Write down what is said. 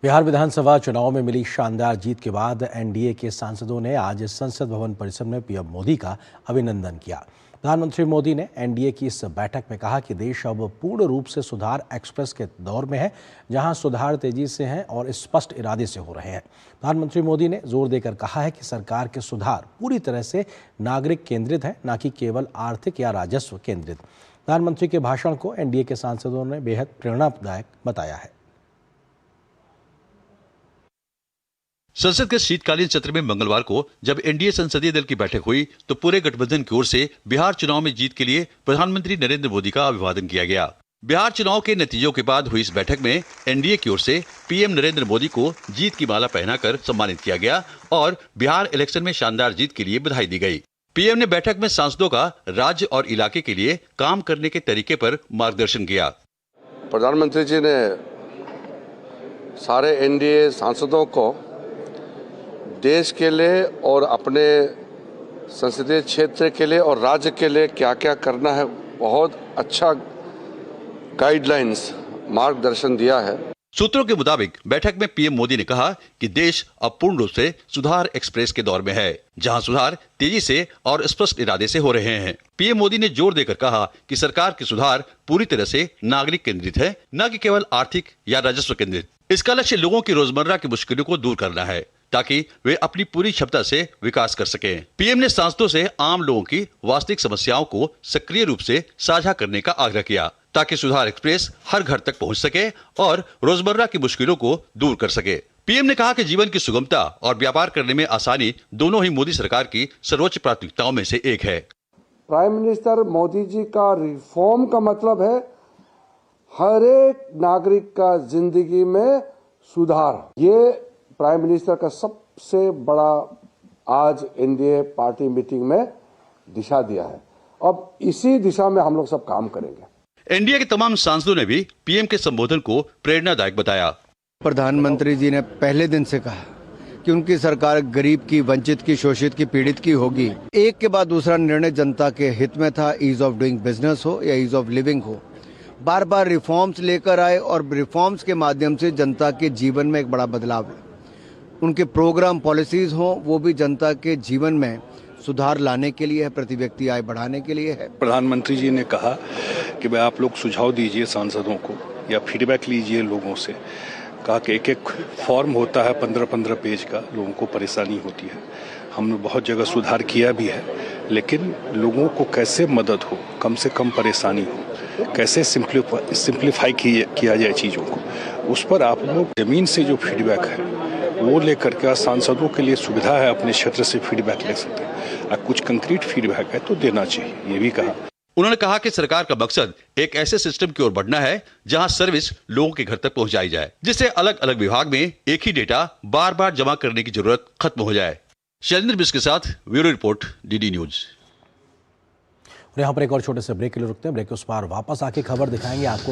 बिहार विधानसभा चुनाव में मिली शानदार जीत के बाद एनडीए के सांसदों ने आज संसद भवन परिसर में पीएम मोदी का अभिनंदन किया। प्रधानमंत्री मोदी ने एनडीए की इस बैठक में कहा कि देश अब पूर्ण रूप से सुधार एक्सप्रेस के दौर में है, जहां सुधार तेजी से हैं और स्पष्ट इरादे से हो रहे हैं। प्रधानमंत्री मोदी ने जोर देकर कहा है कि सरकार के सुधार पूरी तरह से नागरिक केंद्रित है, न कि केवल आर्थिक या राजस्व केंद्रित। प्रधानमंत्री के भाषण को एनडीए के सांसदों ने बेहद प्रेरणादायक बताया है। संसद के शीतकालीन सत्र में मंगलवार को जब एनडीए संसदीय दल की बैठक हुई तो पूरे गठबंधन की ओर से बिहार चुनाव में जीत के लिए प्रधानमंत्री नरेंद्र मोदी का अभिवादन किया गया। बिहार चुनाव के नतीजों के बाद हुई इस बैठक में एनडीए की ओर से पीएम नरेंद्र मोदी को जीत की माला पहनाकर सम्मानित किया गया और बिहार इलेक्शन में शानदार जीत के लिए बधाई दी गई। पीएम ने बैठक में सांसदों का राज्य और इलाके के लिए काम करने के तरीके पर मार्गदर्शन किया। प्रधानमंत्री जी ने सारे एनडीए सांसदों को देश के लिए और अपने संसदीय क्षेत्र के लिए और राज्य के लिए क्या क्या करना है बहुत अच्छा गाइडलाइंस मार्गदर्शन दिया है। सूत्रों के मुताबिक बैठक में पीएम मोदी ने कहा कि देश अब पूर्ण रूप से सुधार एक्सप्रेस के दौर में है, जहां सुधार तेजी से और स्पष्ट इरादे से हो रहे हैं। पीएम मोदी ने जोर देकर कहा कि सरकार के सुधार पूरी तरह से नागरिक केंद्रित है, न कि केवल आर्थिक या राजस्व केंद्रित। इसका लक्ष्य लोगों की रोजमर्रा की मुश्किलों को दूर करना है ताकि वे अपनी पूरी क्षमता से विकास कर सकें। पीएम ने सांसदों से आम लोगों की वास्तविक समस्याओं को सक्रिय रूप से साझा करने का आग्रह किया ताकि सुधार एक्सप्रेस हर घर तक पहुंच सके और रोजमर्रा की मुश्किलों को दूर कर सके। पीएम ने कहा कि जीवन की सुगमता और व्यापार करने में आसानी दोनों ही मोदी सरकार की सर्वोच्च प्राथमिकताओं में से एक है। प्राइम मिनिस्टर मोदी जी का रिफॉर्म का मतलब है हर एक नागरिक का जिंदगी में सुधार। ये प्राइम मिनिस्टर का सबसे बड़ा आज एनडीए पार्टी मीटिंग में दिशा दिया है। अब इसी दिशा में हम लोग सब काम करेंगे। एनडीए के तमाम सांसदों ने भी पीएम के संबोधन को प्रेरणादायक बताया। प्रधानमंत्री जी ने पहले दिन से कहा कि उनकी सरकार गरीब की, वंचित की, शोषित की, पीड़ित की होगी। एक के बाद दूसरा निर्णय जनता के हित में था। ईज ऑफ डूइंग बिजनेस हो या ईज ऑफ लिविंग हो, बार बार रिफॉर्म्स लेकर आए और रिफॉर्म्स के माध्यम से जनता के जीवन में एक बड़ा बदलाव है। उनके प्रोग्राम पॉलिसीज हों वो भी जनता के जीवन में सुधार लाने के लिए है, प्रति व्यक्ति आय बढ़ाने के लिए है। प्रधानमंत्री जी ने कहा कि भाई आप लोग सुझाव दीजिए सांसदों को या फीडबैक लीजिए लोगों से। कहा कि एक एक फॉर्म होता है 15-15 पेज का, लोगों को परेशानी होती है। हमने बहुत जगह सुधार किया भी है, लेकिन लोगों को कैसे मदद हो, कम से कम परेशानी हो, कैसे सिंप्लीफाई किया जाए चीज़ों को, उस पर आप लोग जमीन से जो फीडबैक है वो लेकर के सांसदों के लिए सुविधा है, अपने क्षेत्र से फीडबैक ले सकते हैं। और कुछ कंक्रीट फीडबैक है तो देना चाहिए, ये भी कहा। उन्होंने कहा कि सरकार का मकसद एक ऐसे सिस्टम की ओर बढ़ना है जहां सर्विस लोगों के घर तक पहुंचाई जाए, जिससे अलग अलग विभाग में एक ही डेटा बार बार जमा करने की जरूरत खत्म हो जाए। शैलेंद्र बिस्क के साथ ब्यूरो रिपोर्ट, डीडी न्यूज। और यहाँ पर एक और छोटे से ब्रेक के लिए रुकते हैं। ब्रेक के उस पार वापस आके खबर दिखाएंगे आपको।